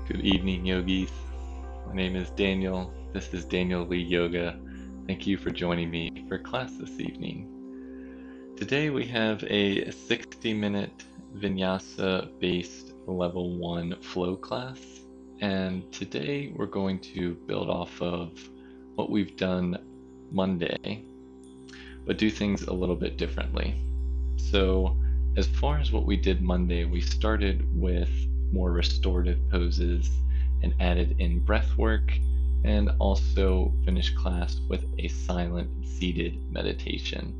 Good evening, yogis. My name is Daniel. This is Daniel Lee Yoga. Thank you for joining me for class this evening. Today we have a 60-minute vinyasa based level 1 flow class. And today we're going to build off of what we've done Monday, but do things a little bit differently. So, as far as what we did Monday, we started with more restorative poses and added in breath work, and also finished class with a silent seated meditation.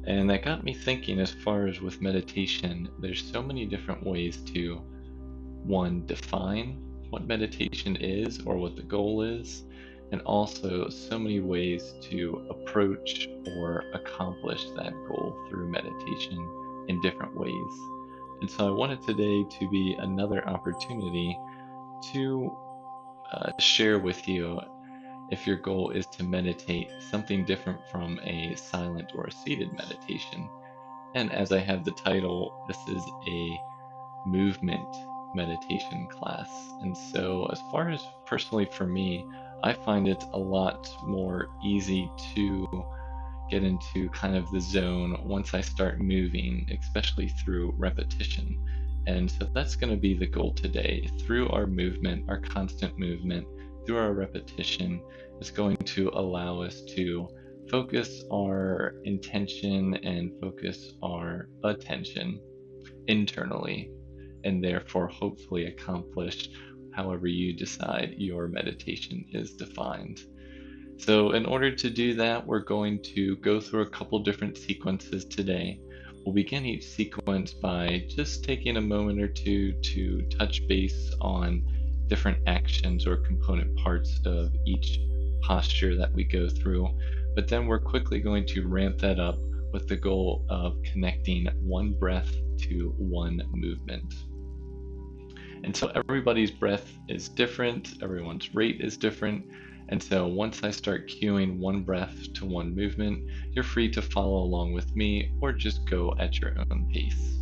And that got me thinking, as far as with meditation, there's so many different ways to, one, define what meditation is or what the goal is, and also so many ways to approach or accomplish that goal through meditation in different ways. And so I wanted today to be another opportunity to share with you, if your goal is to meditate, something different from a silent or a seated meditation. And as I have the title, this is a movement meditation class. And so, as far as personally for me, I find it a lot more easy to get into kind of the zone once I start moving, especially through repetition. And so that's going to be the goal today. Through our movement, our constant movement, through our repetition, is going to allow us to focus our intention and focus our attention internally, and therefore hopefully accomplish however you decide your meditation is defined. So, in order to do that, we're going to go through a couple different sequences today. We'll begin each sequence by just taking a moment or two to touch base on different actions or component parts of each posture that we go through. But then we're quickly going to ramp that up with the goal of connecting one breath to one movement. And so everybody's breath is different, everyone's rate is different. And so once I start cueing one breath to one movement, you're free to follow along with me or just go at your own pace.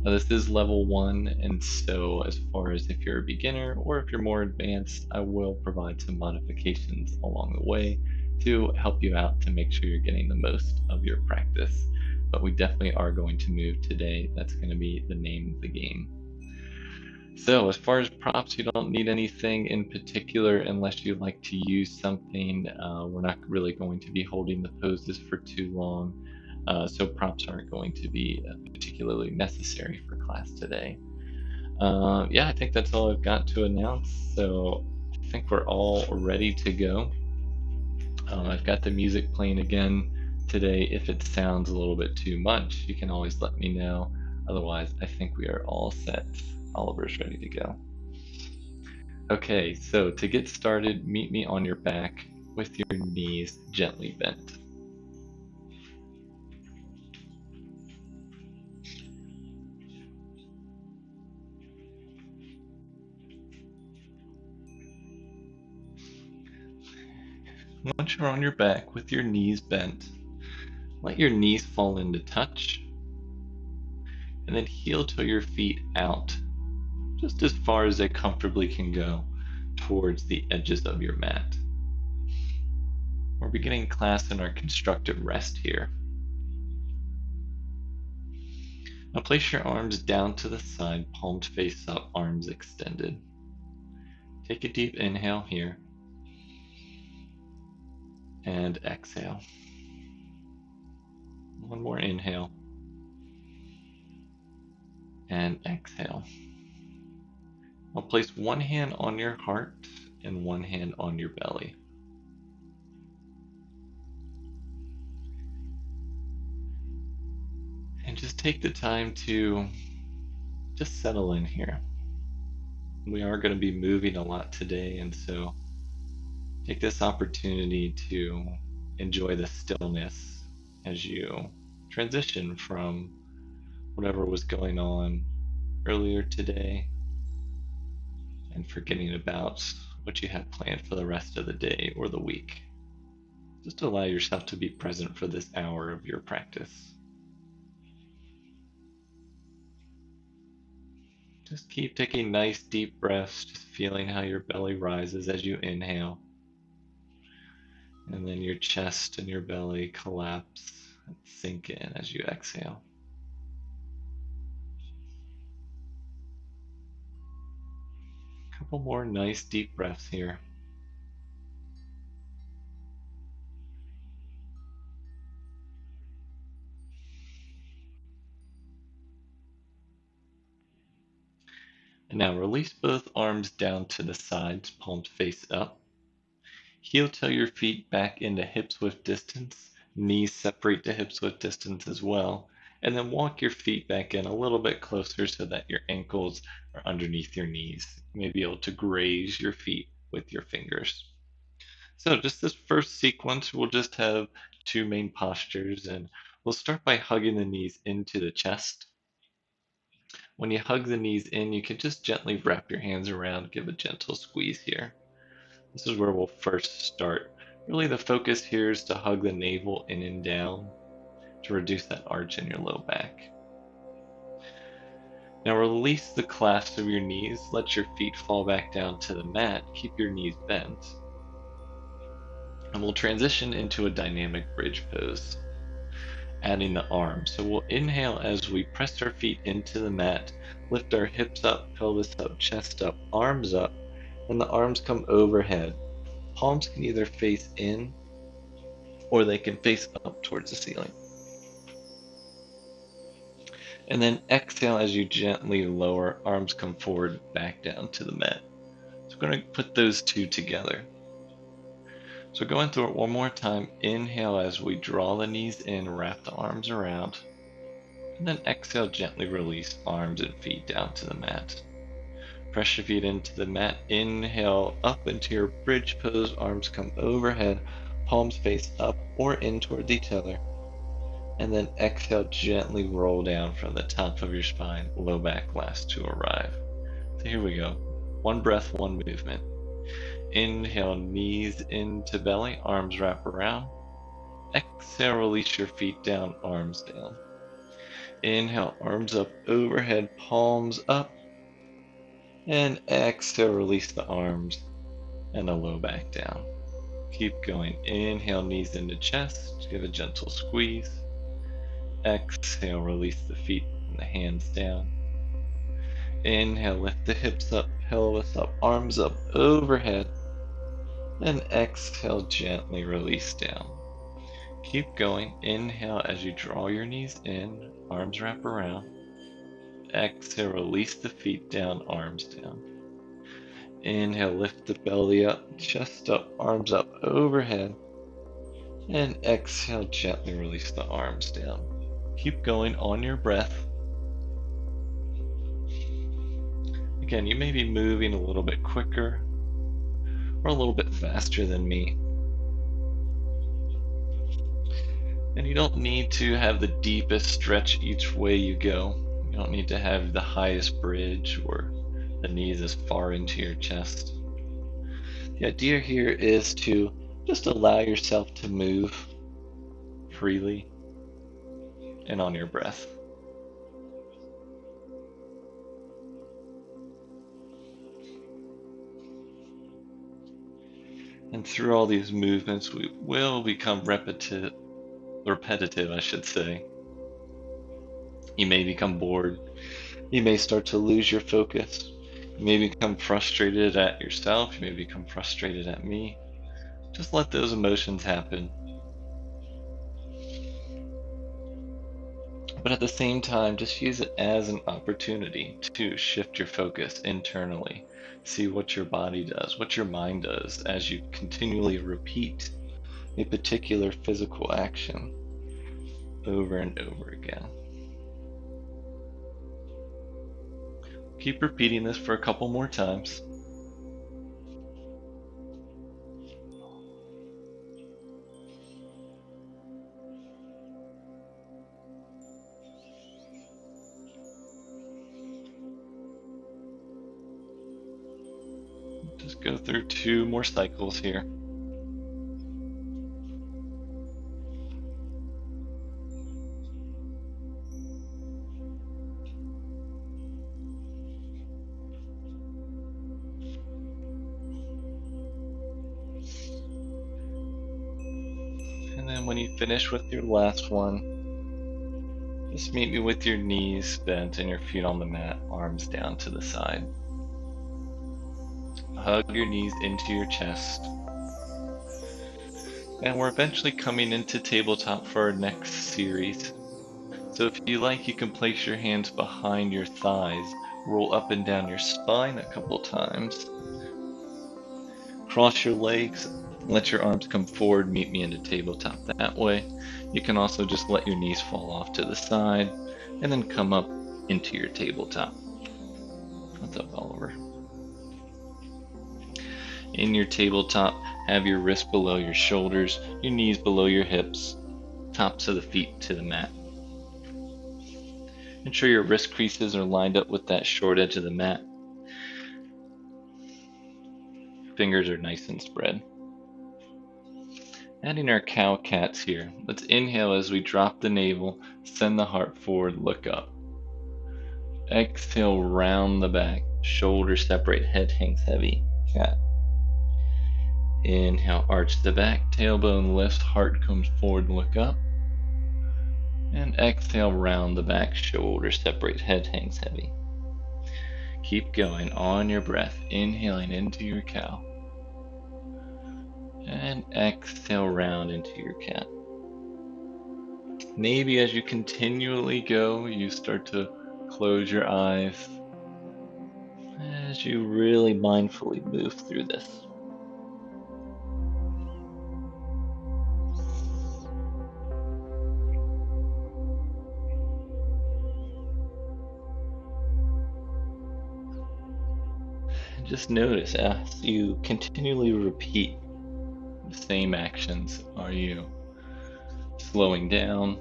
Now, this is level 1, and so as far as if you're a beginner or if you're more advanced, I will provide some modifications along the way to help you out to make sure you're getting the most of your practice. But we definitely are going to move today. That's going to be the name of the game. So, as far as props, you don't need anything in particular unless you like to use something. We're not really going to be holding the poses for too long, so props aren't going to be particularly necessary for class today. Yeah, I think that's all I've got to announce, so I think we're all ready to go. I've got the music playing again today. If it sounds a little bit too much, you can always let me know. Otherwise, I think we are all set. Oliver's ready to go. Okay, so to get started, meet me on your back with your knees gently bent. Once you're on your back with your knees bent, let your knees fall into touch, and then heel toe your feet out just as far as they comfortably can go towards the edges of your mat. We're beginning class in our constructive rest here. Now place your arms down to the side, palms face up, arms extended. Take a deep inhale here, and exhale. One more inhale, and exhale. Now place one hand on your heart and one hand on your belly. And just take the time to just settle in here. We are going to be moving a lot today, and so take this opportunity to enjoy the stillness as you transition from whatever was going on earlier today and forgetting about what you have planned for the rest of the day or the week. Just allow yourself to be present for this hour of your practice. Just keep taking nice deep breaths, just feeling how your belly rises as you inhale. And then your chest and your belly collapse and sink in as you exhale. A couple more nice deep breaths here. And now release both arms down to the sides, palms face up. Heel toe your feet back into hips width distance. Knees separate to hips width distance as well. And then walk your feet back in a little bit closer so that your ankles are underneath your knees. You may be able to graze your feet with your fingers. So just this first sequence, we'll just have two main postures, and we'll start by hugging the knees into the chest. When you hug the knees in, you can just gently wrap your hands around, give a gentle squeeze here. This is where we'll first start. Really the focus here is to hug the navel in and down to reduce that arch in your low back. Now release the clasp of your knees, let your feet fall back down to the mat, keep your knees bent. And we'll transition into a dynamic bridge pose, adding the arms. So we'll inhale as we press our feet into the mat, lift our hips up, pelvis up, chest up, arms up, and the arms come overhead. Palms can either face in or they can face up towards the ceiling. And then exhale as you gently lower, arms come forward, back down to the mat. So we're going to put those two together. So going through it one more time, inhale as we draw the knees in, wrap the arms around, and then exhale, gently release arms and feet down to the mat. Press your feet into the mat, inhale up into your bridge pose, arms come overhead, palms face up or in toward each other, and then exhale, gently roll down from the top of your spine, low back last to arrive. So here we go, one breath, one movement. Inhale, knees into belly, arms wrap around. Exhale, release your feet down, arms down. Inhale, arms up overhead, palms up. And exhale, release the arms and a low back down. Keep going. Inhale, knees into chest, give a gentle squeeze. Exhale, release the feet and the hands down. Inhale, lift the hips up, pelvis up, arms up overhead. And exhale, gently release down. Keep going. Inhale as you draw your knees in, arms wrap around. Exhale, release the feet down, arms down. Inhale, lift the belly up, chest up, arms up overhead. And exhale, gently release the arms down. Keep going on your breath. Again, you may be moving a little bit quicker or a little bit faster than me. And you don't need to have the deepest stretch each way you go. You don't need to have the highest bridge or the knees as far into your chest. The idea here is to just allow yourself to move freely and on your breath. And through all these movements, we will become repetitive, I should say. You may become bored. You may start to lose your focus. You may become frustrated at yourself. You may become frustrated at me. Just let those emotions happen. But at the same time, just use it as an opportunity to shift your focus internally. See what your body does, what your mind does as you continually repeat a particular physical action over and over again. Keep repeating this for a couple more times. Just go through 2 more cycles here. And when you finish with your last one, just meet me with your knees bent and your feet on the mat, arms down to the side. Hug your knees into your chest. And we're eventually coming into tabletop for our next series. So if you like, you can place your hands behind your thighs, roll up and down your spine a couple times. Cross your legs, let your arms come forward, meet me into tabletop that way. You can also just let your knees fall off to the side and then come up into your tabletop. What's up, Oliver? In your tabletop, have your wrists below your shoulders, your knees below your hips, tops of the feet to the mat. Ensure your wrist creases are lined up with that short edge of the mat. Fingers are nice and spread. Adding our cow cats here. Let's inhale as we drop the navel, send the heart forward, look up. Exhale, round the back, shoulders separate, head hangs heavy, cat. Inhale, arch the back, tailbone lifts, heart comes forward, look up. And exhale, round the back, shoulders separate, head hangs heavy. Keep going on your breath, inhaling into your cow. And exhale, round into your cat. Maybe as you continually go, you start to close your eyes as you really mindfully move through this. Just notice as you continually repeat the same actions. Are you slowing down?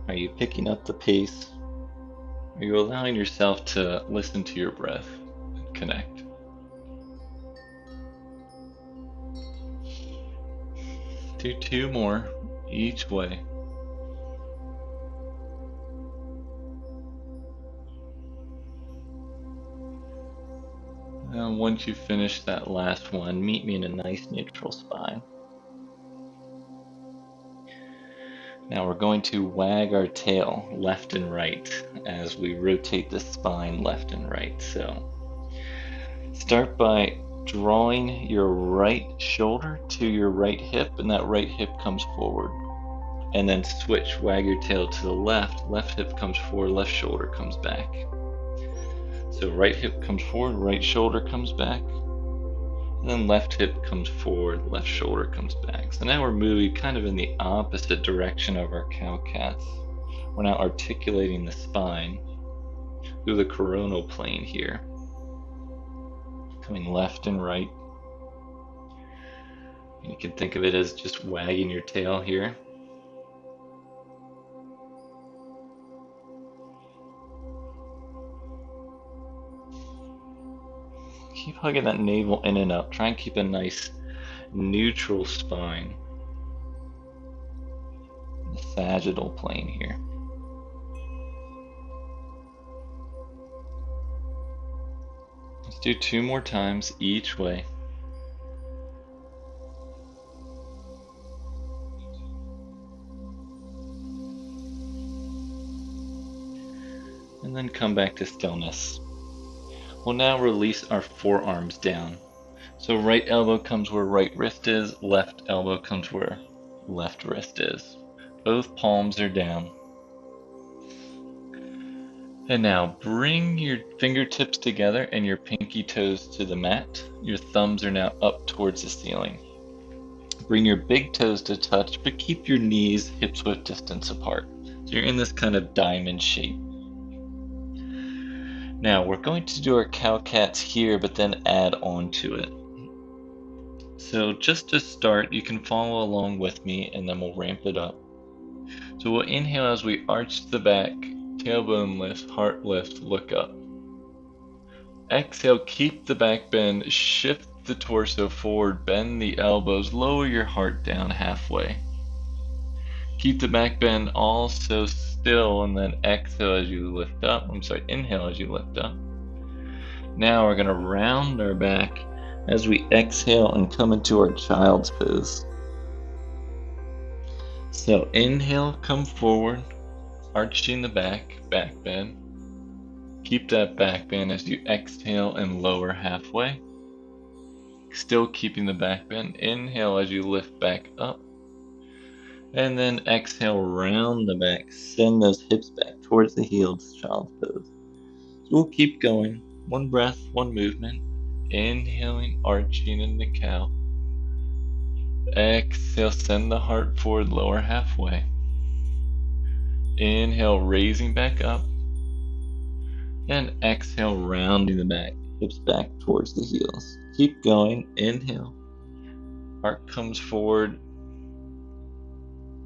Are you picking up the pace? Are you allowing yourself to listen to your breath and connect? Do 2 more each way. And once you finish that last one, meet me in a nice neutral spine. Now we're going to wag our tail left and right as we rotate the spine left and right. So start by drawing your right shoulder to your right hip, and that right hip comes forward. And then switch, wag your tail to the left hip comes forward, left shoulder comes back. So right hip comes forward, right shoulder comes back, and then left hip comes forward, left shoulder comes back. So now we're moving kind of in the opposite direction of our cow cats. We're now articulating the spine through the coronal plane here, coming left and right. And you can think of it as just wagging your tail here. Keep hugging that navel in and up. Try and keep a nice neutral spine. The sagittal plane here. Let's do 2 more times each way. And then come back to stillness. We'll now release our forearms down. So right elbow comes where right wrist is, left elbow comes where left wrist is. Both palms are down. And now bring your fingertips together and your pinky toes to the mat. Your thumbs are now up towards the ceiling. Bring your big toes to touch, but keep your knees hip-width distance apart. So you're in this kind of diamond shape. Now we're going to do our cow cats here, but then add on to it. So just to start, you can follow along with me and then we'll ramp it up. So we'll inhale as we arch the back, tailbone lift, heart lift, look up. Exhale, keep the back bend, shift the torso forward, bend the elbows, lower your heart down halfway. Keep the back bend also still, and then exhale as you lift up. Inhale as you lift up. Now we're going to round our back as we exhale and come into our child's pose. So inhale, come forward, arching the back bend. Keep that back bend as you exhale and lower halfway. Still keeping the back bend. Inhale as you lift back up. And then exhale, round the back. Send those hips back towards the heels, child's pose. So we'll keep going. One breath, one movement. Inhaling, arching into cow. Exhale, send the heart forward, lower halfway. Inhale, raising back up. And exhale, rounding the back, hips back towards the heels. Keep going. Inhale. Heart comes forward.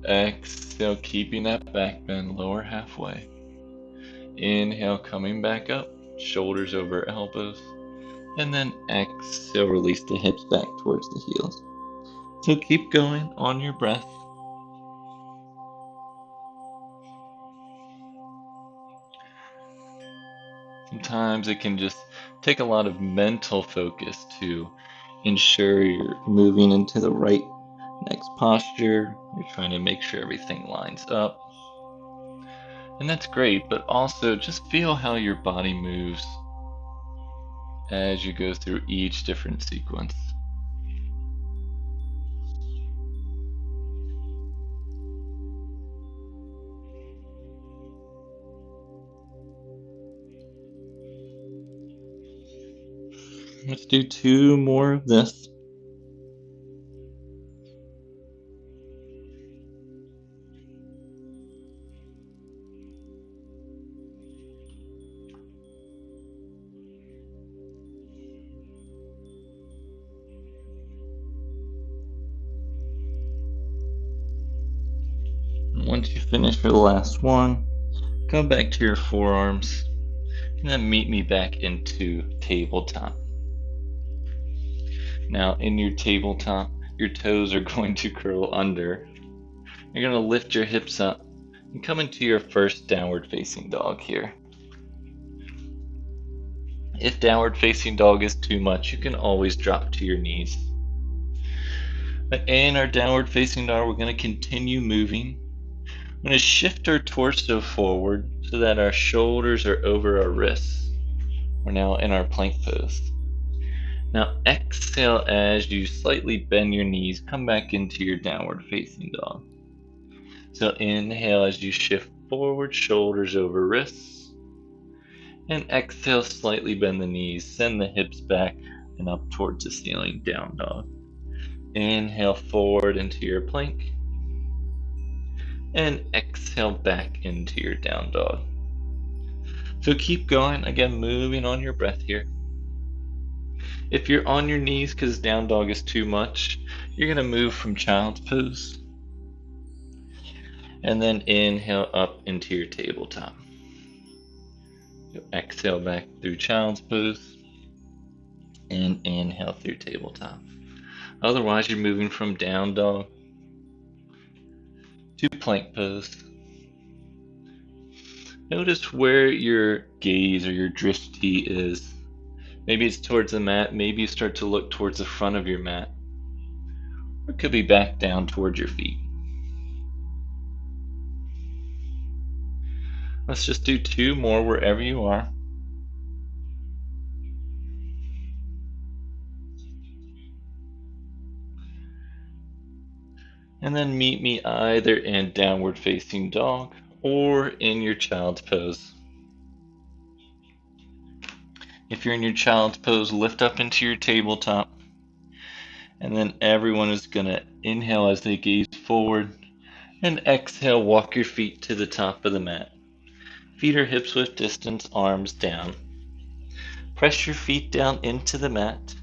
Exhale, keeping that back bend, lower halfway. Inhale, coming back up, shoulders over elbows. And then exhale, release the hips back towards the heels. So keep going on your breath. Sometimes it can just take a lot of mental focus to ensure you're moving into the right next posture. You're trying to make sure everything lines up. And that's great, but also just feel how your body moves as you go through each different sequence. Let's do 2 more of this. Once you finish your last one, come back to your forearms and then meet me back into tabletop. Now in your tabletop, your toes are going to curl under. You're going to lift your hips up and come into your first downward facing dog here. If downward facing dog is too much, you can always drop to your knees. But in our downward facing dog, we're going to continue moving. I'm going to shift our torso forward so that our shoulders are over our wrists. We're now in our plank pose. Now exhale as you slightly bend your knees, come back into your downward facing dog. So inhale as you shift forward, shoulders over wrists. And exhale, slightly bend the knees, send the hips back and up towards the ceiling, down dog. Inhale forward into your plank. And exhale back into your down dog. So keep going, again moving on your breath here. If you're on your knees because down dog is too much, you're going to move from child's pose. And then inhale up into your tabletop. So exhale back through child's pose. And inhale through tabletop. Otherwise, you're moving from down dog to plank pose. Notice where your gaze or your drishti is. Maybe it's towards the mat, maybe you start to look towards the front of your mat. Or it could be back down towards your feet. Let's just do 2 more wherever you are. And then meet me either in downward facing dog or in your child's pose. If you're in your child's pose, lift up into your tabletop. And then everyone is going to inhale as they gaze forward. And exhale, walk your feet to the top of the mat. Feet are hips width distance, arms down. Press your feet down into the mat.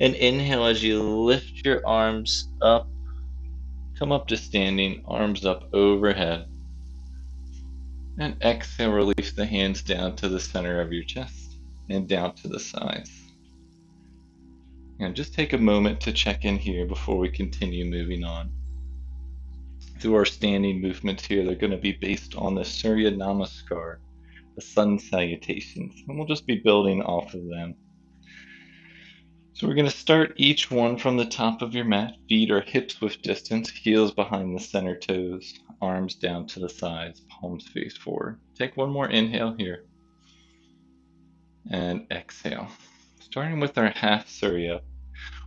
And inhale as you lift your arms up. Come up to standing, arms up overhead. And exhale, release the hands down to the center of your chest and down to the sides. And just take a moment to check in here before we continue moving on. Through our standing movements here, they're going to be based on the Surya Namaskar, the sun salutations, and we'll just be building off of them. So we're going to start each one from the top of your mat. Feet are hips width distance, heels behind the center toes, arms down to the sides, palms face forward. Take one more inhale here and exhale. Starting with our half surya.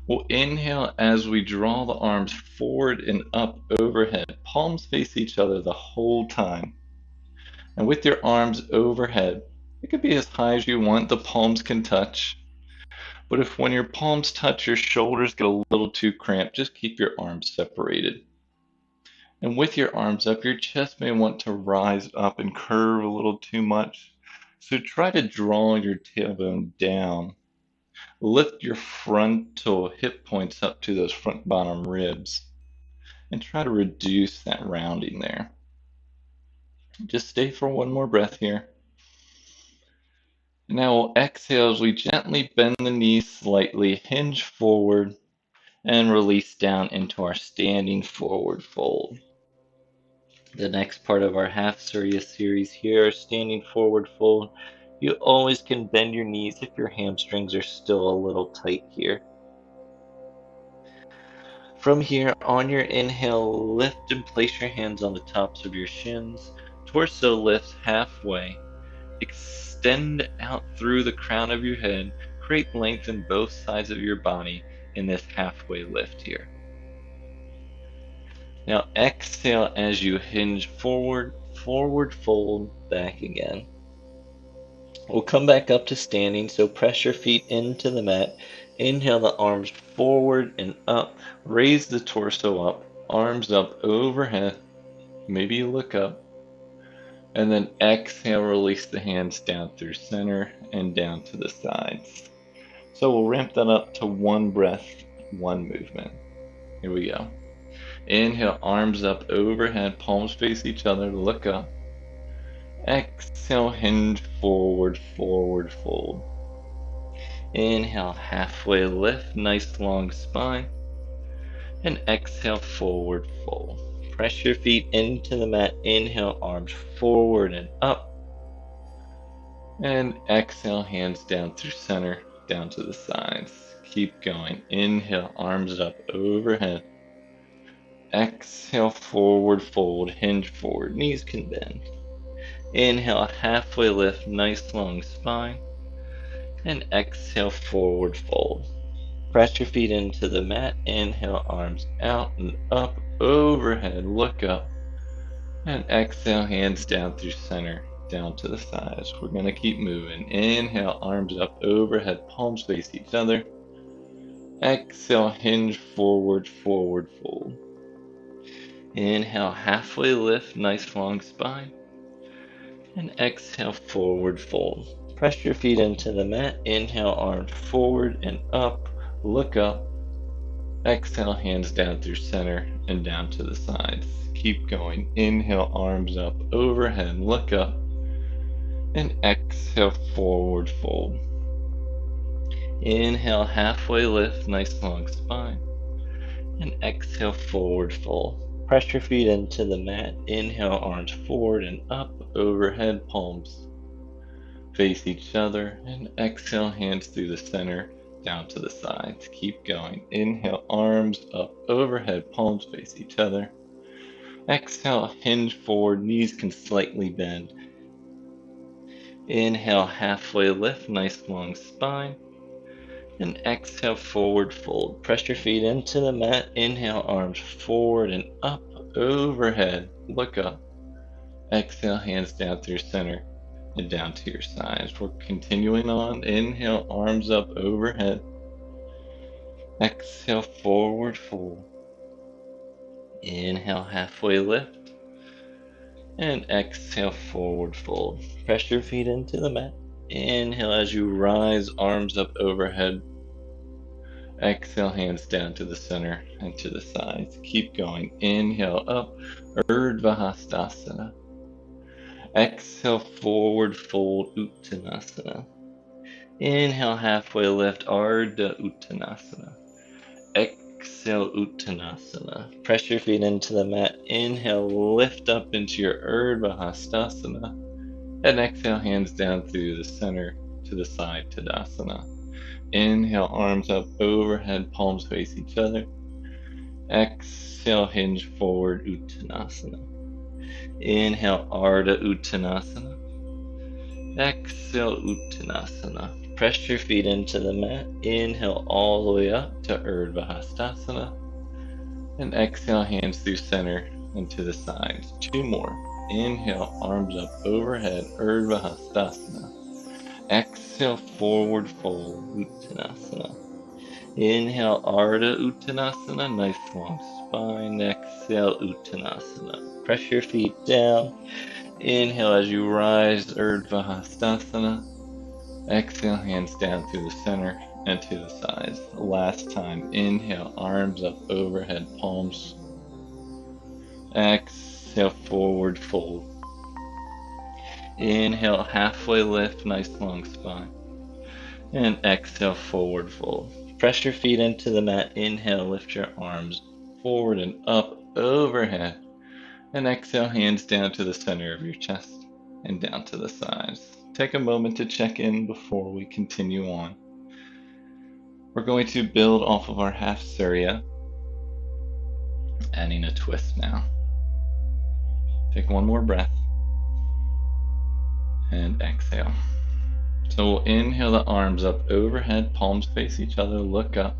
We'll inhale as we draw the arms forward and up overhead. Palms face each other the whole time. And with your arms overhead, it could be as high as you want. The palms can touch. But if when your palms touch, your shoulders get a little too cramped, just keep your arms separated. And with your arms up, your chest may want to rise up and curve a little too much. So try to draw your tailbone down. Lift your frontal hip points up to those front bottom ribs. And try to reduce that rounding there. Just stay for one more breath here. Now we'll exhale as we gently bend the knees slightly, hinge forward, and release down into our standing forward fold. The next part of our half surya series here, standing forward fold. You always can bend your knees if your hamstrings are still a little tight here. From here, on your inhale, lift and place your hands on the tops of your shins. Torso lifts halfway. Extend out through the crown of your head. Create length in both sides of your body in this halfway lift here. Now exhale as you hinge forward, forward fold, back again. We'll come back up to standing, so press your feet into the mat. Inhale the arms forward and up. Raise the torso up, arms up overhead. Maybe you look up. And then exhale, release the hands down through center and down to the sides. So we'll ramp that up to one breath, one movement. Here we go. Inhale, arms up overhead, palms face each other, look up. Exhale, hinge forward, forward fold. Inhale, halfway lift, nice long spine. And exhale, forward fold. Press your feet into the mat. Inhale, arms forward and up. And exhale, hands down through center, down to the sides. Keep going. Inhale, arms up overhead. Exhale, forward fold, hinge forward, knees can bend. Inhale, halfway lift, nice long spine. And exhale, forward fold. Press your feet into the mat. Inhale, arms out and up, overhead, look up. And exhale, hands down through center, down to the sides. We're going to keep moving. Inhale, arms up overhead, palms face each other. Exhale, hinge forward, forward fold. Inhale, halfway lift, nice long spine. And exhale, forward fold. Press your feet into the mat. Inhale, arms forward and up, look up. Exhale, hands down through center and down to the sides. Keep going. Inhale, arms up overhead, look up. And exhale, forward fold. Inhale, halfway lift, nice long spine. And exhale, forward fold. Press your feet into the mat. Inhale, arms forward and up, overhead, palms face each other. And exhale, hands through the center, down to the sides. Keep going. Inhale, arms up, overhead, palms face each other. Exhale, hinge forward, knees can slightly bend. Inhale, halfway lift, nice long spine. And exhale, forward fold. Press your feet into the mat. Inhale, arms forward and up, overhead, look up. Exhale, hands down through center and down to your sides. We're continuing on. Inhale, arms up overhead. Exhale, forward fold. Inhale, halfway lift. And exhale, forward fold. Press your feet into the mat. Inhale as you rise, arms up overhead. Exhale, hands down to the center and to the sides. Keep going. Inhale up, Urdhva Hastasana. Exhale, forward fold, Uttanasana. Inhale, halfway lift, Ardha Uttanasana. Exhale, Uttanasana. Press your feet into the mat. Inhale, lift up into your Urdhva Hastasana. And exhale, hands down through the center to the side, Tadasana. Inhale, arms up overhead, palms face each other. Exhale, hinge forward, Uttanasana. Inhale, Ardha Uttanasana. Exhale, Uttanasana. Press your feet into the mat. Inhale all the way up to Urdhva Hastasana. And exhale, hands through center and to the sides. 2 more. Inhale, arms up overhead, Urdhva Hastasana. Exhale, forward fold, Uttanasana. Inhale, Ardha Uttanasana, nice long spine. Exhale, Uttanasana. Press your feet down. Inhale as you rise, Urdhva Hastasana. Exhale, hands down through the center and to the sides. Last time, inhale, arms up overhead, palms. Exhale, forward fold. Inhale, halfway lift, nice long spine. And exhale, forward fold. Press your feet into the mat. Inhale, lift your arms forward and up overhead. And exhale, hands down to the center of your chest and down to the sides. Take a moment to check in before we continue on. We're going to build off of our half Surya, adding a twist now. Take one more breath and exhale. So we'll inhale the arms up overhead, palms face each other, look up.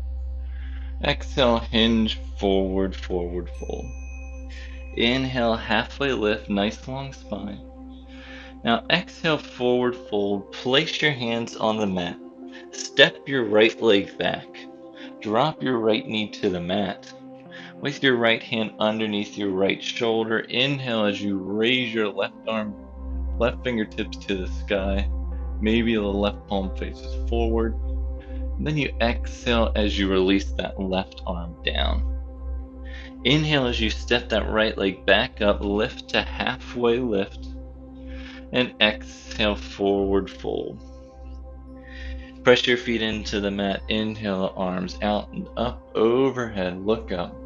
Exhale, hinge forward, forward fold. Inhale, halfway lift, nice long spine. Now exhale, forward fold. Place your hands on the mat. Step your right leg back. Drop your right knee to the mat. With your right hand underneath your right shoulder. Inhale as you raise your left arm, left fingertips to the sky. Maybe the left palm faces forward. And then you exhale as you release that left arm down. Inhale as you step that right leg back up, lift to halfway lift. And exhale, forward fold. Press your feet into the mat. Inhale the arms out and up overhead, look up.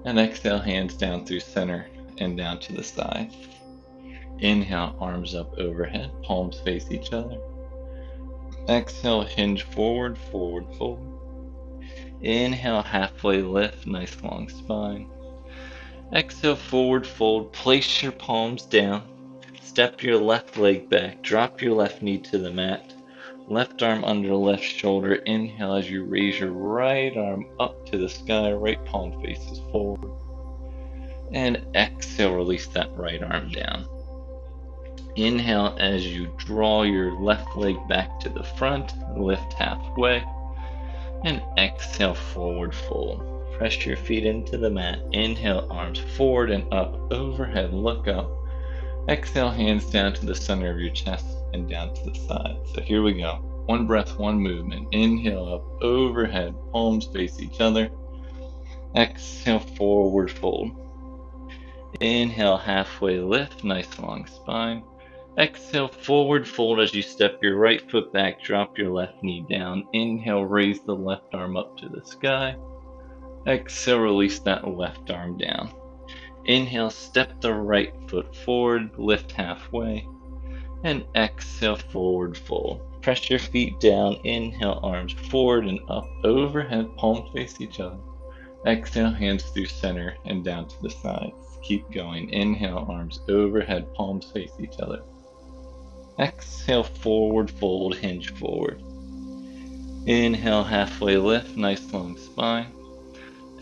And exhale, hands down through center and down to the side. Inhale, arms up overhead, palms face each other. Exhale, hinge forward, forward fold. Inhale, halfway lift, nice long spine. Exhale, forward fold. Place your palms down. Step your left leg back. Drop your left knee to the mat. Left arm under left shoulder. Inhale as you raise your right arm up to the sky. Right palm faces forward. And exhale, release that right arm down. Inhale as you draw your left leg back to the front. Lift halfway. And exhale, forward fold. Press your feet into the mat. Inhale, arms forward and up overhead. Look up. Exhale, hands down to the center of your chest and down to the side. So here we go. One breath, one movement. Inhale up overhead, palms face each other. Exhale, forward fold. Inhale, halfway lift, nice long spine. Exhale, forward fold as you step your right foot back, drop your left knee down. Inhale, raise the left arm up to the sky. Exhale, release that left arm down. Inhale, step the right foot forward, lift halfway, and exhale, forward fold. Press your feet down, inhale, arms forward and up overhead, palms face each other. Exhale, hands through center and down to the sides. Keep going. Inhale, arms overhead, palms face each other. Exhale, forward fold, hinge forward. Inhale, halfway lift, nice long spine.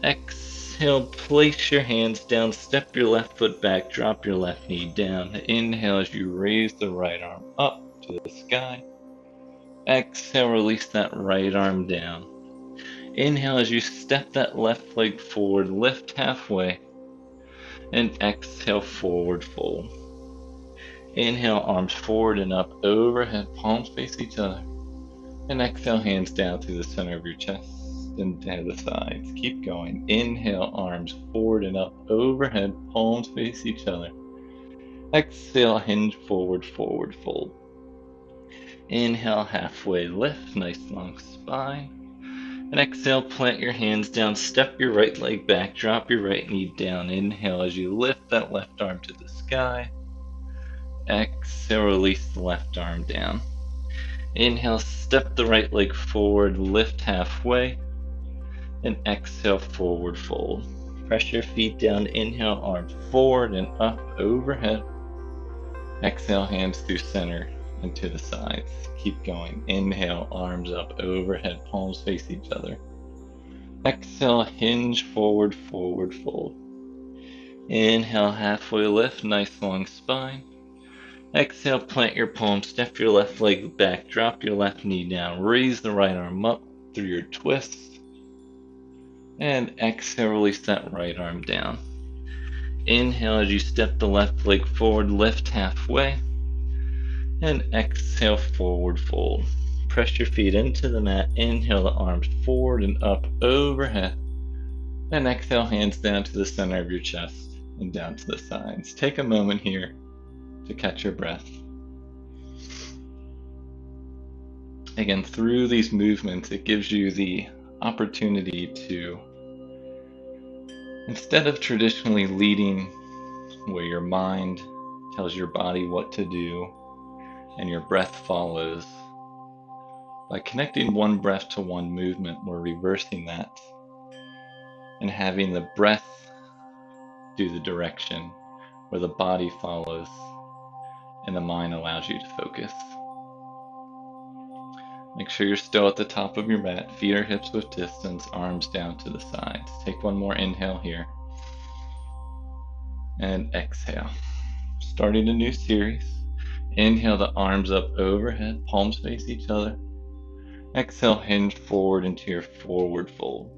Exhale, place your hands down, step your left foot back, drop your left knee down. Inhale as you raise the right arm up to the sky. Exhale, release that right arm down. Inhale as you step that left leg forward, lift halfway. And exhale, forward fold. Inhale, arms forward and up overhead, palms face each other. And exhale, hands down through the center of your chest and down the sides. Keep going. Inhale, arms forward and up overhead, palms face each other. Exhale, hinge forward, forward fold. Inhale, halfway lift, nice long spine. And exhale, plant your hands down, step your right leg back, drop your right knee down. Inhale as you lift that left arm to the sky. Exhale, release the left arm down. Inhale, step the right leg forward, lift halfway, and exhale, forward fold. Press your feet down, inhale, arms forward and up, overhead. Exhale, hands through center and to the sides. Keep going. Inhale, arms up, overhead, palms face each other. Exhale, hinge, forward, forward fold. Inhale, halfway lift, nice long spine. Exhale, plant your palms, step your left leg back, drop your left knee down, raise the right arm up through your twist. And exhale, release that right arm down. Inhale as you step the left leg forward, lift halfway. And exhale, forward fold. Press your feet into the mat. Inhale the arms forward and up, overhead. And exhale, hands down to the center of your chest and down to the sides. Take a moment here to catch your breath. Again, through these movements, it gives you the opportunity to, instead of traditionally leading where your mind tells your body what to do and your breath follows, by connecting one breath to one movement, we're reversing that and having the breath do the direction where the body follows and the mind allows you to focus. Make sure you're still at the top of your mat, feet or hips with distance, arms down to the sides. Take one more inhale here. And exhale. Starting a new series. Inhale the arms up overhead, palms face each other. Exhale, hinge forward into your forward fold.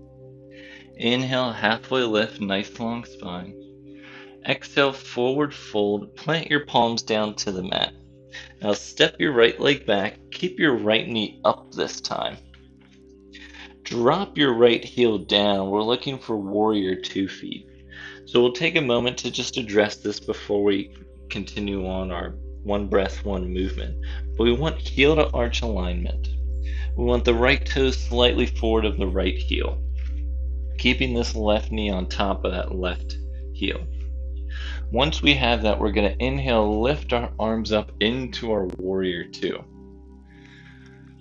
Inhale, halfway lift, nice long spine. Exhale, forward fold, plant your palms down to the mat. Now step your right leg back, keep your right knee up this time. Drop your right heel down. We're looking for warrior 2 feet. So we'll take a moment to just address this before we continue on our one breath, one movement. But we want heel to arch alignment. We want the right toe slightly forward of the right heel, keeping this left knee on top of that left heel. Once we have that, we're going to inhale, lift our arms up into our warrior 2.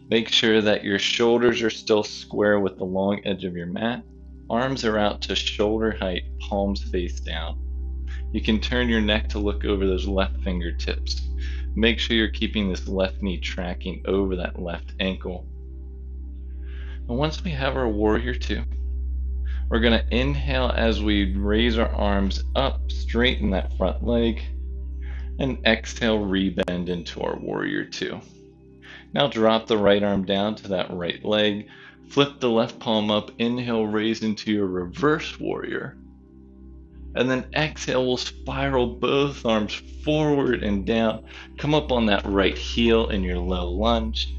Make sure that your shoulders are still square with the long edge of your mat. Arms are out to shoulder height, palms face down. You can turn your neck to look over those left fingertips. Make sure you're keeping this left knee tracking over that left ankle. And once we have our warrior 2, we're going to inhale as we raise our arms up, straighten that front leg, and exhale, rebend into our warrior 2. Now drop the right arm down to that right leg, flip the left palm up, inhale, raise into your reverse warrior. And then exhale, we'll spiral both arms forward and down, come up on that right heel in your low lunge.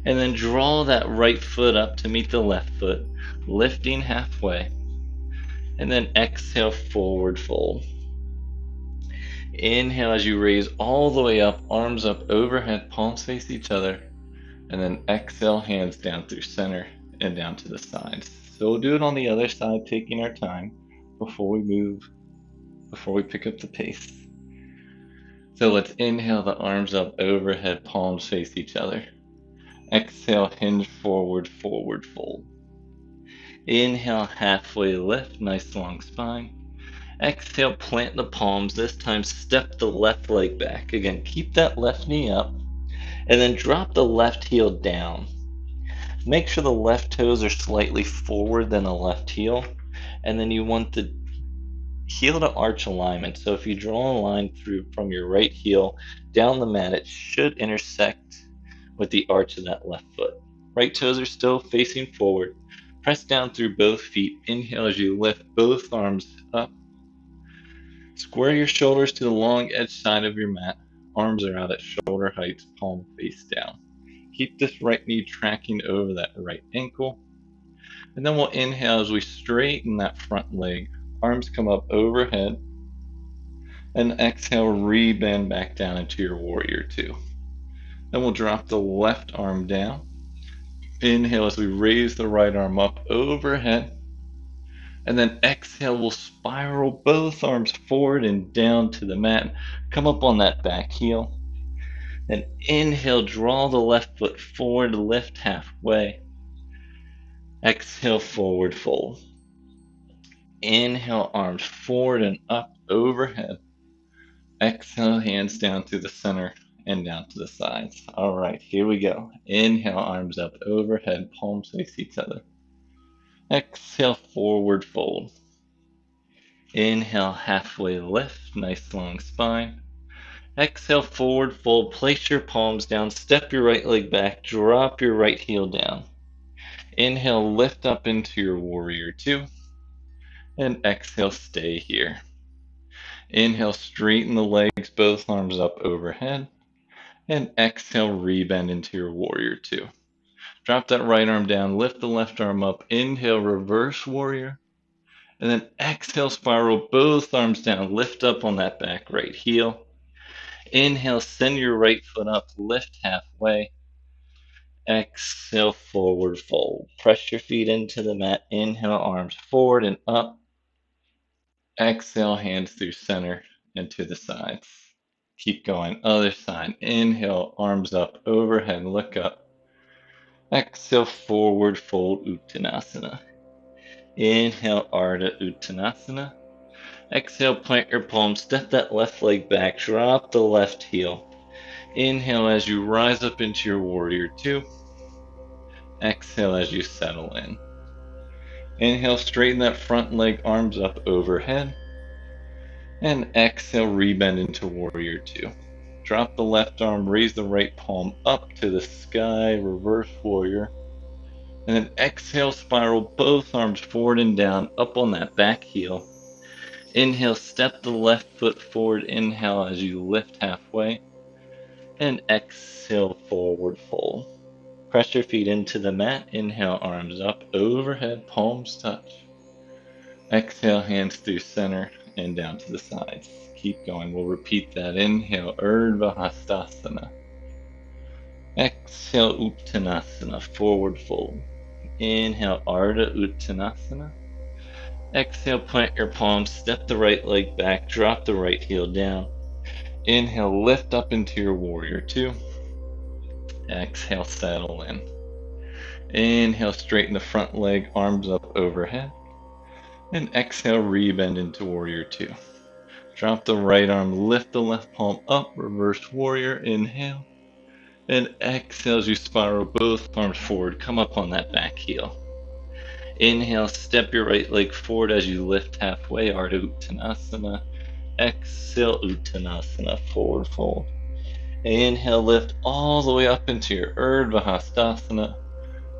And then draw that right foot up to meet the left foot, lifting halfway. And then exhale, forward fold. Inhale as you raise all the way up, arms up overhead, palms face each other. And then exhale, hands down through center and down to the sides. So we'll do it on the other side, taking our time before we move, before we pick up the pace. So let's inhale the arms up overhead, palms face each other. Exhale, hinge forward, forward fold. Inhale, halfway lift, nice long spine. Exhale, plant the palms. This time, step the left leg back. Again, keep that left knee up. And then drop the left heel down. Make sure the left toes are slightly forward than the left heel. And then you want the heel to arch alignment. So if you draw a line through from your right heel down the mat, it should intersect with the arch of that left foot. Right toes are still facing forward. Press down through both feet. Inhale as you lift both arms up. Square your shoulders to the long edge side of your mat. Arms are out at shoulder height, palm face down. Keep this right knee tracking over that right ankle. And then we'll inhale as we straighten that front leg. Arms come up overhead. And exhale, rebend back down into your warrior 2. Then we'll drop the left arm down. Inhale as we raise the right arm up overhead. And then exhale, we'll spiral both arms forward and down to the mat. Come up on that back heel. Then inhale, draw the left foot forward, lift halfway. Exhale, forward fold. Inhale, arms forward and up overhead. Exhale, hands down to the center and down to the sides. All right, here we go. Inhale, arms up overhead, palms face each other. Exhale, forward fold. Inhale, halfway lift, nice long spine. Exhale, forward fold, place your palms down, step your right leg back, drop your right heel down. Inhale, lift up into your warrior two, and exhale, stay here. Inhale, straighten the legs, both arms up overhead, and exhale, rebend into your warrior two. Drop that right arm down, lift the left arm up, inhale, reverse warrior, and then exhale, spiral both arms down, lift up on that back right heel. Inhale, send your right foot up, lift halfway. Exhale, forward fold. Press your feet into the mat. Inhale, arms forward and up. Exhale, hands through center and to the sides. Keep going. Other side. Inhale, arms up, overhead, look up. Exhale, forward fold, Uttanasana. Inhale, Ardha Uttanasana. Exhale, plant your palms, step that left leg back, drop the left heel. Inhale as you rise up into your warrior two. Exhale as you settle in. Inhale, straighten that front leg, arms up overhead. And exhale, rebend into warrior two. Drop the left arm, raise the right palm up to the sky, reverse warrior. And then exhale, spiral both arms forward and down, up on that back heel. Inhale, step the left foot forward, inhale as you lift halfway. And exhale, forward fold. Press your feet into the mat. Inhale, arms up, overhead, palms touch. Exhale, hands through center and down to the sides. Keep going. We'll repeat that. Inhale, Urdhva Hastasana. Exhale, Uttanasana, forward fold. Inhale, Ardha Uttanasana. Exhale, plant your palms, step the right leg back, drop the right heel down. Inhale, lift up into your warrior two. Exhale, settle in. Inhale, straighten the front leg, arms up overhead. And exhale, rebend into warrior two. Drop the right arm, lift the left palm up, reverse warrior, inhale. And exhale as you spiral both arms forward, come up on that back heel. Inhale, step your right leg forward as you lift halfway, Ardha Uttanasana. Exhale, Uttanasana, forward fold. Inhale, lift all the way up into your Urdhva Hastasana.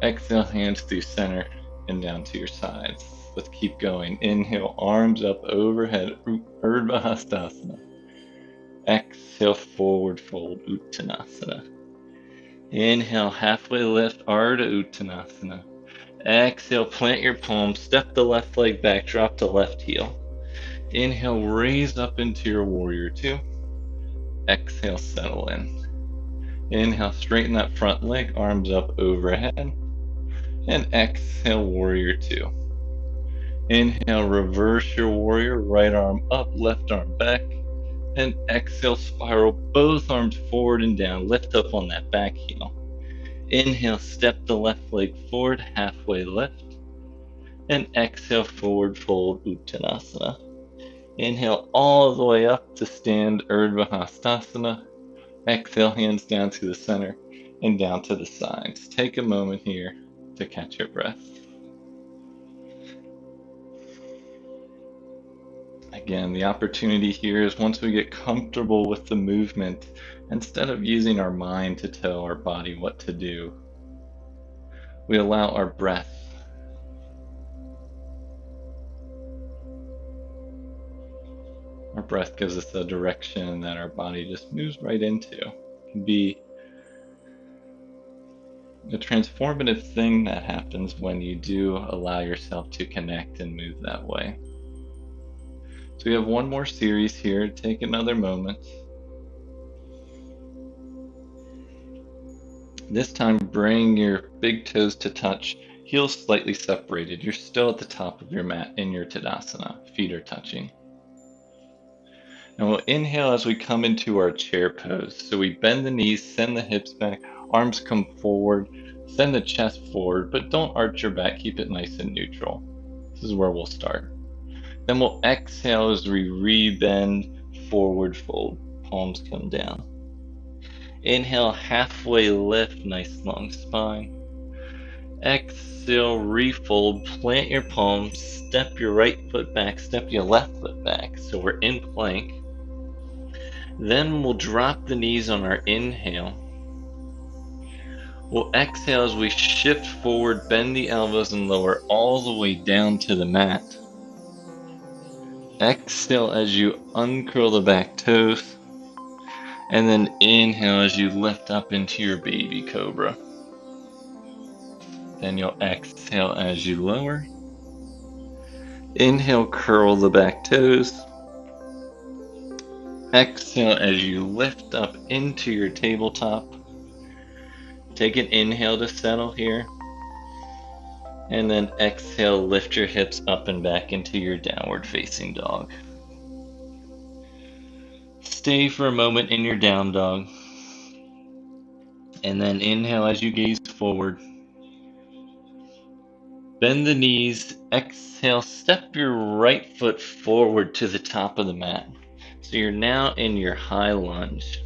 Exhale, hands through center and down to your sides. Let's keep going. Inhale, arms up overhead, Urdhva Hastasana. Exhale, forward fold, Uttanasana. Inhale, halfway lift, Ardha Uttanasana. Exhale, plant your palms, step the left leg back, drop the left heel. Inhale, raise up into your warrior two. Exhale, settle in. Inhale, straighten that front leg, arms up overhead. And exhale, warrior two. Inhale, reverse your warrior, right arm up, left arm back. And exhale, spiral both arms forward and down, lift up on that back heel. Inhale, step the left leg forward, halfway lift. And exhale, forward fold, Uttanasana. Inhale all the way up to stand, Urdhva Hastasana. Exhale, hands down to the center and down to the sides. Take a moment here to catch your breath. Again, the opportunity here is once we get comfortable with the movement, instead of using our mind to tell our body what to do, we allow our breath. Our breath gives us a direction that our body just moves right into. It can be a transformative thing that happens when you do allow yourself to connect and move that way. So we have one more series here. Take another moment. This time, bring your big toes to touch, heels slightly separated. You're still at the top of your mat in your Tadasana. Feet are touching. And we'll inhale as we come into our chair pose. So we bend the knees, send the hips back, arms come forward, send the chest forward, but don't arch your back, keep it nice and neutral. This is where we'll start. Then we'll exhale as we re-bend, forward fold, palms come down. Inhale, halfway lift, nice long spine. Exhale, refold, plant your palms, step your right foot back, step your left foot back. So we're in plank. Then we'll drop the knees on our inhale. We'll exhale as we shift forward, bend the elbows and lower all the way down to the mat. Exhale as you uncurl the back toes. And then inhale as you lift up into your baby cobra. Then you'll exhale as you lower. Inhale, curl the back toes. Exhale as you lift up into your tabletop. Take an inhale to settle here. And then exhale, lift your hips up and back into your downward facing dog. Stay for a moment in your down dog. And then inhale as you gaze forward. Bend the knees, exhale, step your right foot forward to the top of the mat. So you're now in your high lunge.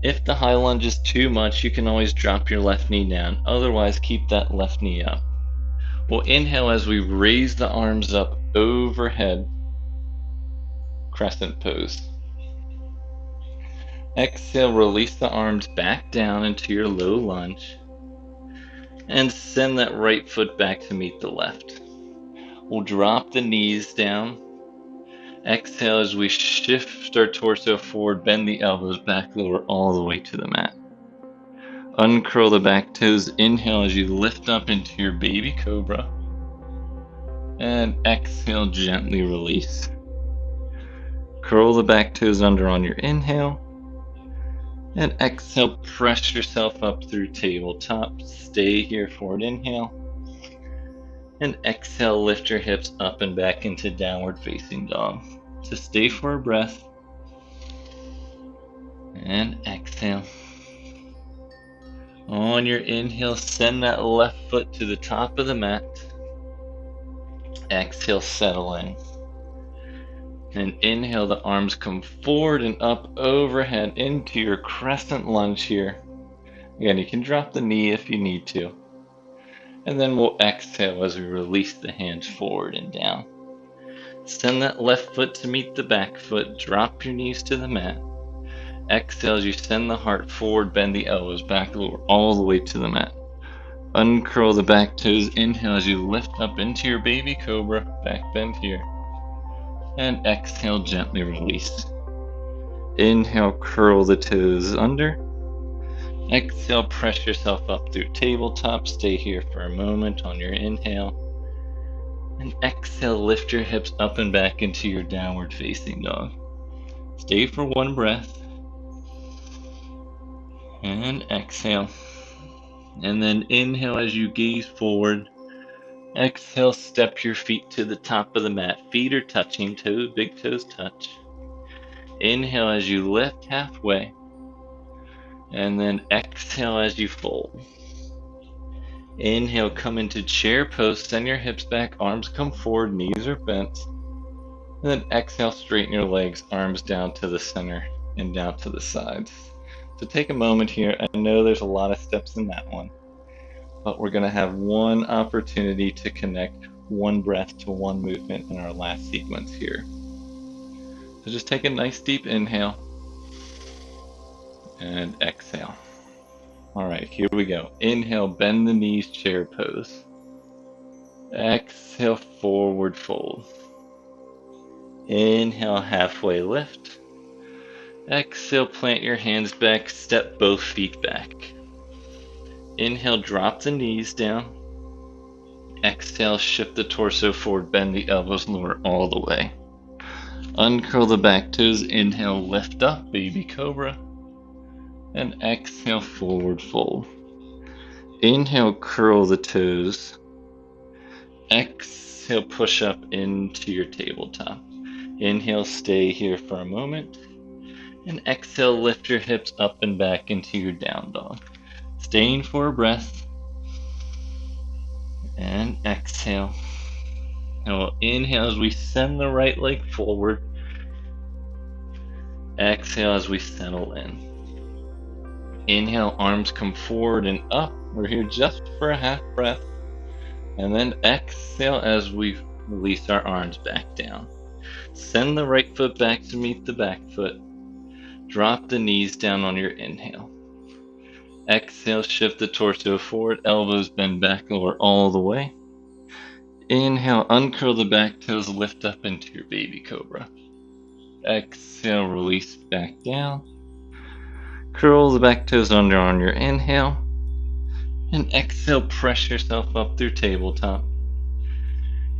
If the high lunge is too much, you can always drop your left knee down. Otherwise, keep that left knee up. We'll inhale as we raise the arms up overhead. Crescent pose. Exhale, release the arms back down into your low lunge. And send that right foot back to meet the left. We'll drop the knees down. Exhale as we shift our torso forward, bend the elbows back, lower all the way to the mat. Uncurl the back toes. Inhale as you lift up into your baby cobra. And exhale, gently release. Curl the back toes under on your inhale. And exhale, press yourself up through tabletop. Stay here, forward inhale. And exhale, lift your hips up and back into downward facing dog. So stay for a breath. And exhale. On your inhale, send that left foot to the top of the mat. Exhale, settle in. And inhale, the arms come forward and up overhead into your crescent lunge here. Again, you can drop the knee if you need to. And then we'll exhale as we release the hands forward and down. Send that left foot to meet the back foot. Drop your knees to the mat. Exhale as you send the heart forward, bend the elbows back, lower all the way to the mat. Uncurl the back toes. Inhale as you lift up into your baby cobra. Back bend here. And exhale, gently release. Inhale, curl the toes under. Exhale, press yourself up through tabletop. Stay here for a moment on your inhale. And exhale, lift your hips up and back into your downward facing dog. Stay for one breath. And exhale. And then inhale as you gaze forward. Exhale, step your feet to the top of the mat. Feet are touching, toes, big toes touch. Inhale as you lift halfway. And then exhale as you fold. Inhale, come into chair pose. Send your hips back, arms come forward, knees are bent. And then exhale, straighten your legs, arms down to the center and down to the sides. So take a moment here. I know there's a lot of steps in that one. But we're going to have one opportunity to connect one breath to one movement in our last sequence here. So just take a nice deep inhale and exhale. All right, here we go. Inhale, bend the knees, chair pose. Exhale, forward fold. Inhale, halfway lift. Exhale, plant your hands back, step both feet back. Inhale, drop the knees down. Exhale, shift the torso forward, bend the elbows, lower all the way. Uncurl the back toes. Inhale, lift up, baby cobra. And exhale, forward fold. Inhale, curl the toes. Exhale, push up into your tabletop. Inhale, stay here for a moment. And exhale, lift your hips up and back into your down dog. Staying for a breath. And exhale. And we'll inhale as we send the right leg forward. Exhale as we settle in. Inhale, arms come forward and up. We're here just for a half breath. And then exhale as we release our arms back down. Send the right foot back to meet the back foot. Drop the knees down on your inhale. Exhale, shift the torso forward, elbows bend back over all the way. Inhale, uncurl the back toes, lift up into your baby cobra. Exhale, release back down. Curl the back toes under on your inhale. And exhale, press yourself up through tabletop.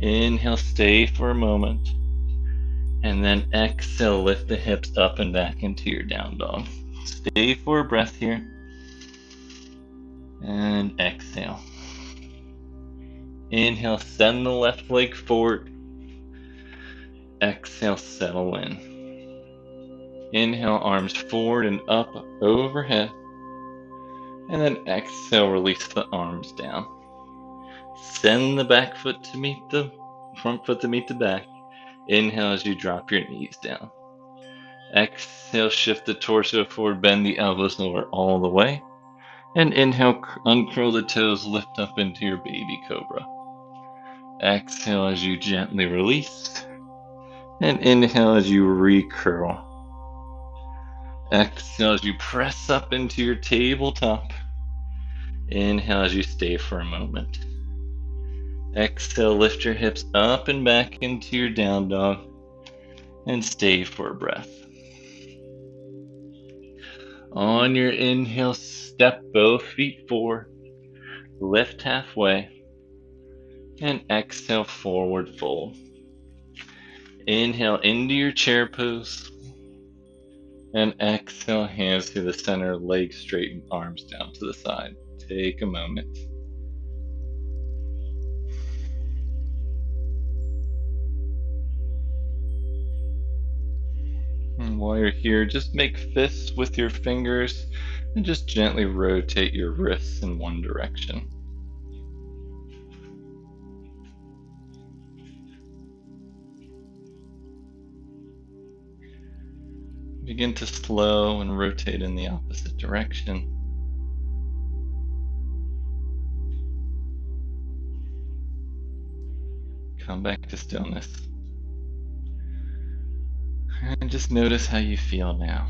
Inhale, stay for a moment. And then exhale, lift the hips up and back into your down dog. Stay for a breath here. And exhale. Inhale, send the left leg forward. Exhale, settle in. Inhale, arms forward and up overhead. And then exhale, release the arms down. Send the back foot to meet the front foot to meet the back. Inhale as you drop your knees down. Exhale, shift the torso forward, bend the elbows over all the way. And inhale, uncurl the toes, lift up into your baby cobra. Exhale as you gently release. And inhale as you recurl. Exhale as you press up into your tabletop. Inhale as you stay for a moment. Exhale, lift your hips up and back into your down dog. And stay for a breath. On your inhale, step both feet forward. Lift halfway. And exhale, forward fold. Inhale into your chair pose. And exhale, hands to the center, legs straight, arms down to the side. Take a moment. And while you're here, just make fists with your fingers and just gently rotate your wrists in one direction. Begin to slow and rotate in the opposite direction. Come back to stillness. And just notice how you feel now.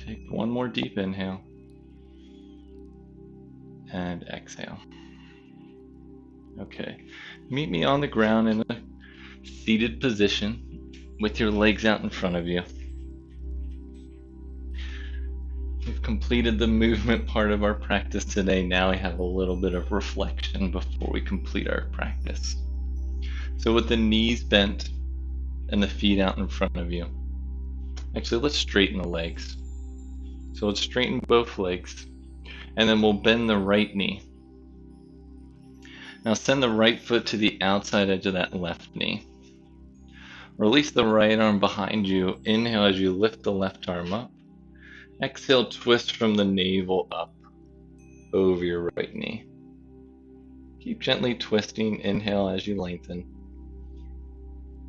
Take one more deep inhale. And exhale. Okay. Meet me on the ground in a seated position with your legs out in front of you. We've completed the movement part of our practice today. Now we have a little bit of reflection before we complete our practice. So with the knees bent and the feet out in front of you. Actually, let's straighten the legs. So let's straighten both legs. And then we'll bend the right knee. Now send the right foot to the outside edge of that left knee. Release the right arm behind you. Inhale as you lift the left arm up. Exhale, twist from the navel up over your right knee. Keep gently twisting. Inhale as you lengthen.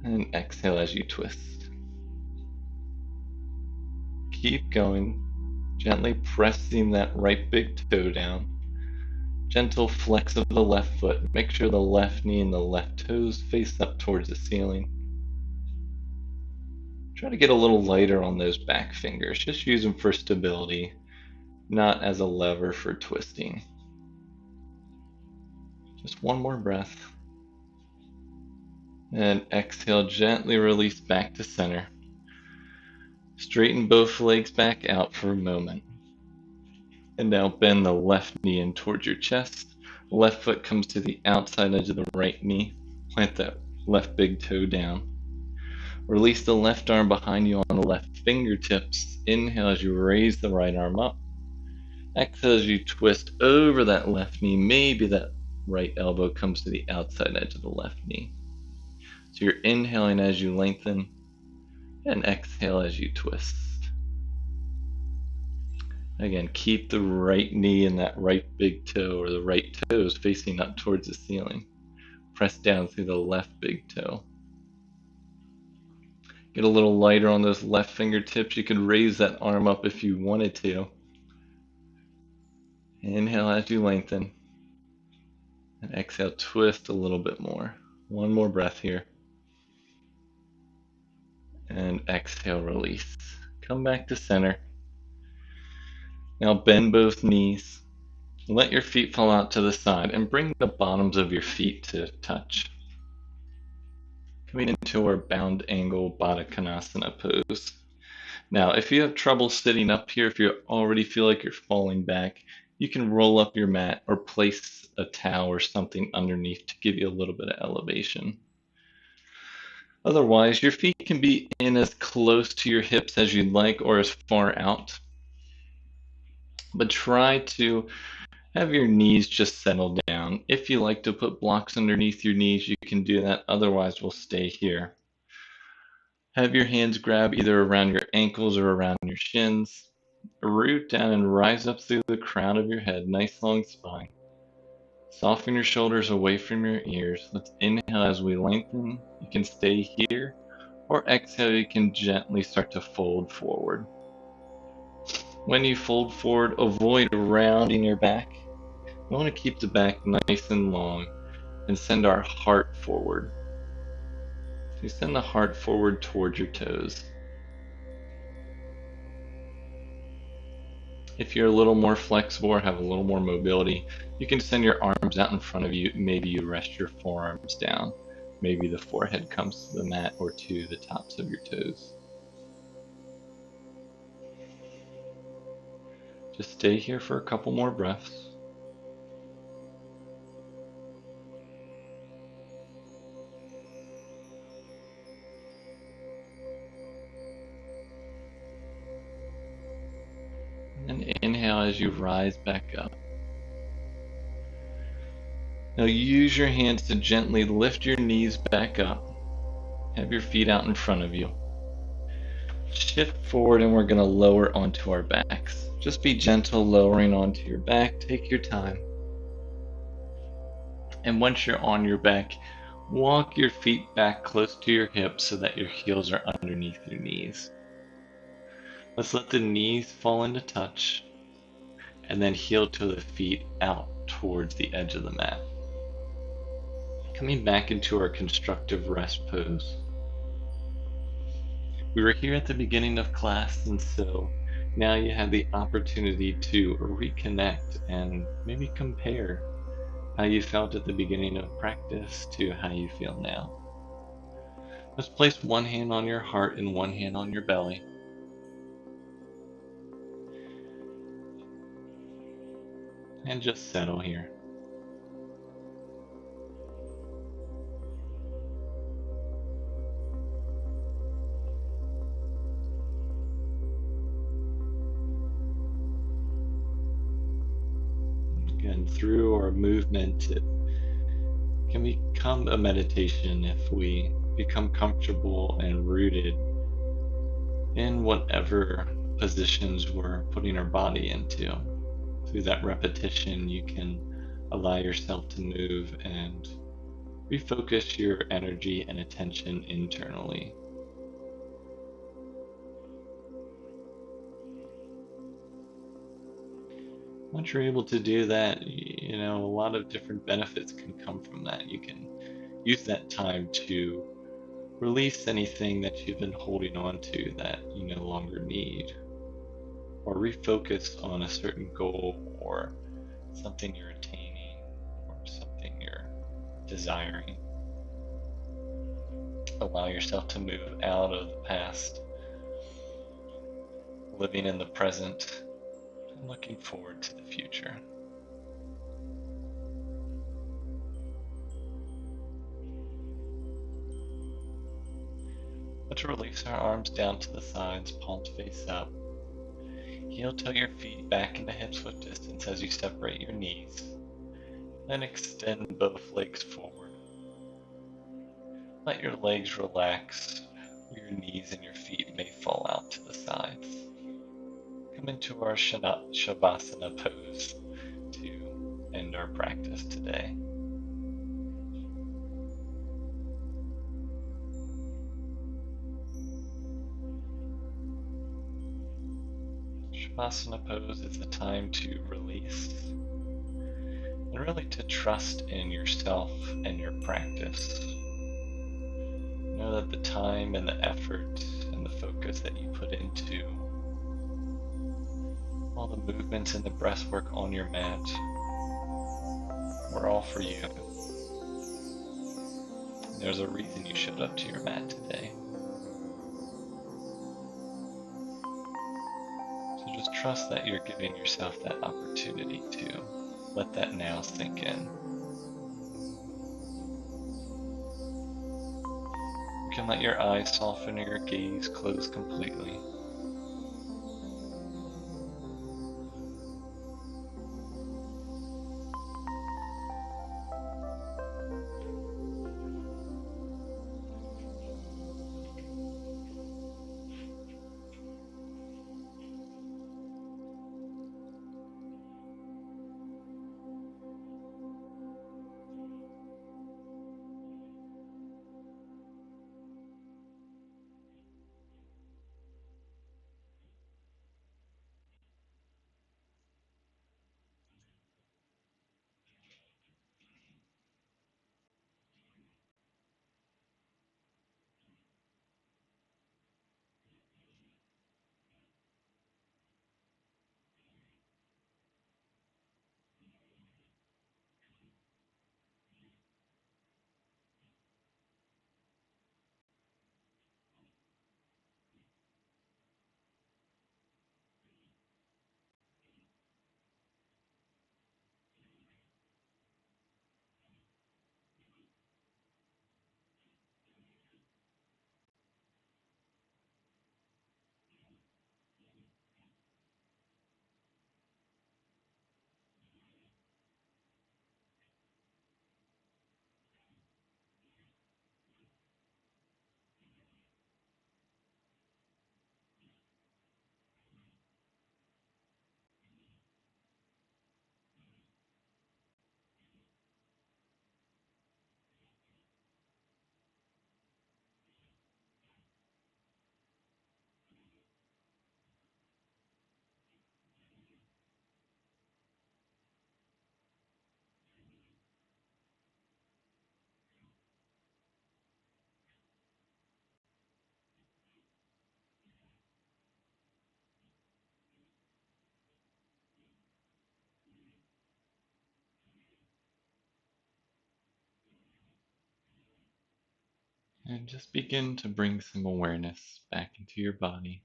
And exhale as you twist. Keep going. Gently pressing that right big toe down. Gentle flex of the left foot. Make sure the left knee and the left toes face up towards the ceiling. Try to get a little lighter on those back fingers. Just use them for stability, not as a lever for twisting. Just one more breath. And exhale, gently release back to center. Straighten both legs back out for a moment. And now bend the left knee in towards your chest. Left foot comes to the outside edge of the right knee. Plant that left big toe down. Release the left arm behind you on the left fingertips. Inhale as you raise the right arm up. Exhale as you twist over that left knee. Maybe that right elbow comes to the outside edge of the left knee. So you're inhaling as you lengthen and exhale as you twist. Again, keep the right knee and that right big toe or the right toes facing up towards the ceiling. Press down through the left big toe. Get a little lighter on those left fingertips. You could raise that arm up if you wanted to. Inhale as you lengthen. And exhale, twist a little bit more. One more breath here. And exhale, release. Come back to center. Now bend both knees. Let your feet fall out to the side and bring the bottoms of your feet to touch. Coming into our bound angle Baddha Konasana pose. Now, if you have trouble sitting up here, if you already feel like you're falling back, you can roll up your mat or place a towel or something underneath to give you a little bit of elevation. Otherwise, your feet can be in as close to your hips as you'd like or as far out. But try to have your knees just settle down. If you like to put blocks underneath your knees, you can do that. Otherwise, we'll stay here. Have your hands grab either around your ankles or around your shins. Root down and rise up through the crown of your head. Nice long spine. Soften your shoulders away from your ears. Let's inhale as we lengthen. You can stay here. Or exhale, you can gently start to fold forward. When you fold forward, avoid rounding your back. We want to keep the back nice and long and send our heart forward. So you send the heart forward towards your toes. If you're a little more flexible or have a little more mobility, you can send your arms out in front of you. Maybe you rest your forearms down. Maybe the forehead comes to the mat or to the tops of your toes. Just stay here for a couple more breaths. And inhale as you rise back up. Now use your hands to gently lift your knees back up. Have your feet out in front of you. Shift forward and we're going to lower onto our backs. Just be gentle lowering onto your back. Take your time. And once you're on your back, walk your feet back close to your hips so that your heels are underneath your knees. Let's let the knees fall into touch and then heel to the feet out towards the edge of the mat. Coming back into our constructive rest pose. We were here at the beginning of class, and so now you have the opportunity to reconnect and maybe compare how you felt at the beginning of practice to how you feel now. Let's place one hand on your heart and one hand on your belly. And just settle here. Again, through our movement, it can become a meditation if we become comfortable and rooted in whatever positions we're putting our body into. Through that repetition, you can allow yourself to move and refocus your energy and attention internally. Once you're able to do that, a lot of different benefits can come from that. You can use that time to release anything that you've been holding on to that you no longer need, or refocus on a certain goal or something you're attaining or something you're desiring. Allow yourself to move out of the past, living in the present, and looking forward to the future. Let's release our arms down to the sides, palms face up. Heel toe your feet back into hips width distance as you separate your knees. Then extend both legs forward. Let your legs relax. Your knees and your feet may fall out to the sides. Come into our Shavasana pose to end our practice today. Shavasana pose is the time to release and really to trust in yourself and your practice. Know that the time and the effort and the focus that you put into all the movements and the breath work on your mat were all for you. There's a reason you showed up to your mat today. So just trust that you're giving yourself that opportunity to let that now sink in. You can let your eyes soften or your gaze close completely. And just begin to bring some awareness back into your body.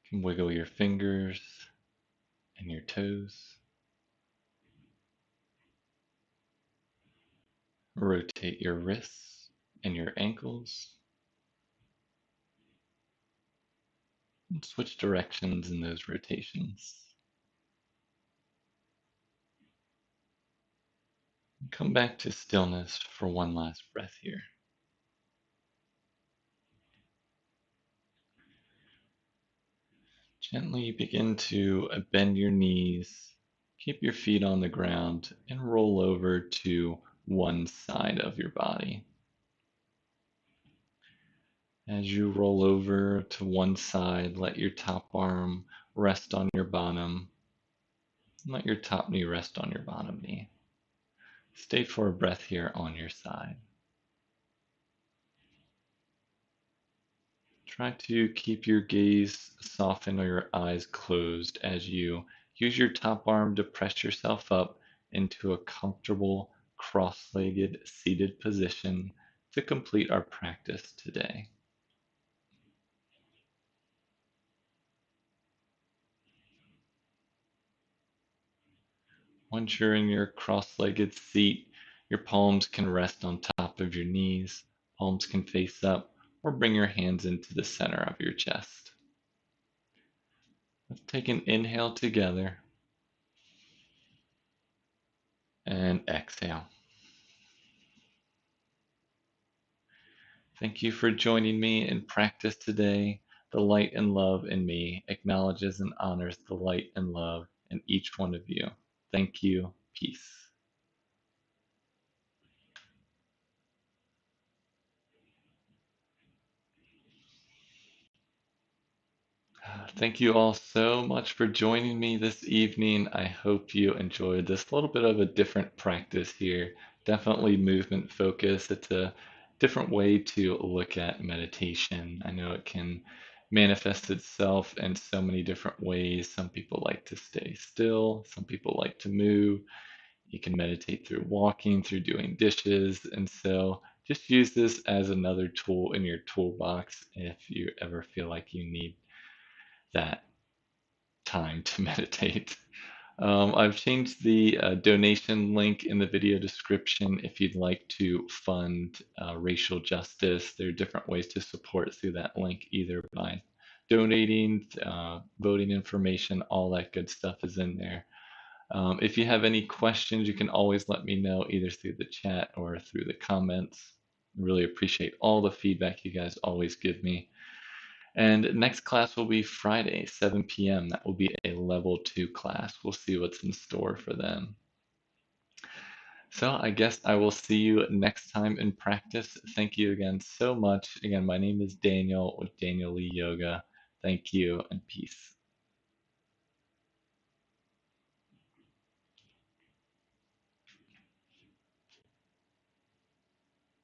You can wiggle your fingers and your toes. Rotate your wrists and your ankles. And switch directions in those rotations. And come back to stillness for one last breath here. Gently begin to bend your knees, keep your feet on the ground, and roll over to one side of your body. As you roll over to one side, let your top arm rest on your bottom. Let your top knee rest on your bottom knee. Stay for a breath here on your side. Try to keep your gaze softened or your eyes closed as you use your top arm to press yourself up into a comfortable cross-legged seated position to complete our practice today. Once you're in your cross-legged seat, your palms can rest on top of your knees, palms can face up, or bring your hands into the center of your chest. Let's take an inhale together and exhale. Thank you for joining me in practice today. The light and love in me acknowledges and honors the light and love in each one of you. Thank you. Peace. Thank you all so much for joining me this evening. I hope you enjoyed this little bit of a different practice here. Definitely movement focus. It's a different way to look at meditation. I know it can manifest itself in so many different ways. Some people like to stay still, some people like to move. You can meditate through walking, through doing dishes. And so just use this as another tool in your toolbox if you ever feel like you need that time to meditate. I've changed the donation link in the video description if you'd like to fund racial justice. There are different ways to support through that link, either by donating, voting information, all that good stuff is in there. If you have any questions, you can always let me know either through the chat or through the comments. Really appreciate all the feedback you guys always give me. And next class will be Friday, 7 p.m. That will be a level 2 class. We'll see what's in store for them. So I guess I will see you next time in practice. Thank you again so much. Again, my name is Daniel with Daniel Lee Yoga. Thank you and peace.